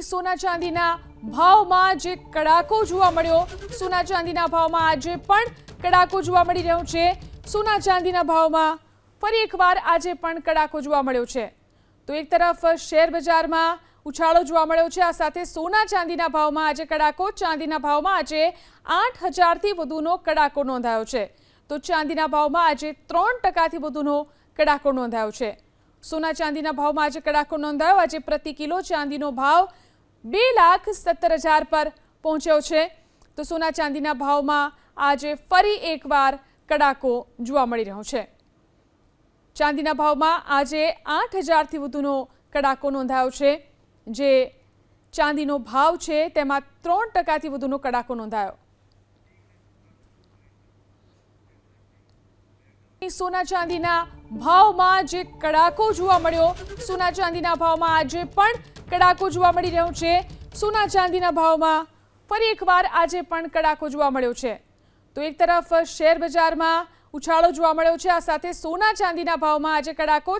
સોના ચાંદીના ભાવમાં જે કડાકો જોવા મળ્યો, સોના ચાંદીના ભાવમાં આજે પણ કડાકો જોવા મળી રહ્યો છે. સોના ચાંદીના ભાવમાં ફરી એકવાર આજે પણ કડાકો જોવા મળ્યો છે. તો એક તરફ શેર બજારમાં ઉછાળો જોવા મળ્યો છે, આ સાથે સોના ચાંદીના ભાવમાં આજે કડાકો. ચાંદીના ભાવમાં આજે 8,000થી વધુનો કડાકો નોંધાયો છે. તો ચાંદીના ભાવમાં આજે 3%થી વધુનો કડાકો નોંધાયો છે. સોના ચાંદીના ભાવમાં આજે કડાકો નોંધાયો. આજે પ્રતિ કિલો ચાંદીનો ભાવ 2,17,000 પર પહોંચ્યો છે. તો સોના ચાંદીના ભાવમાં આજે ફરી એકવાર કડાકો જોવા મળી રહ્યો છે. ચાંદીના ભાવમાં આજે 8,000થી વધુનો કડાકો નોંધાયો છે. જે ચાંદીનો ભાવ છે તેમાં 3%થી વધુનો કડાકો નોંધાયો. સોના ચાંદીના ભાવમાં જે કડાકો જોવા મળ્યો, સોના ચાંદીના ભાવમાં આજે પણ કડાકો જોવા મળી રહ્યો છે. સોના ચાંદીના ભાવમાં ફરી એકવાર આજે પણ કડાકો જોવા મળ્યો છે. તો એક તરફ શેર બજારમાં ઉછાળો જોવા મળ્યો છે, આ સાથે સોના ચાંદીના ભાવમાં આજે કડાકો.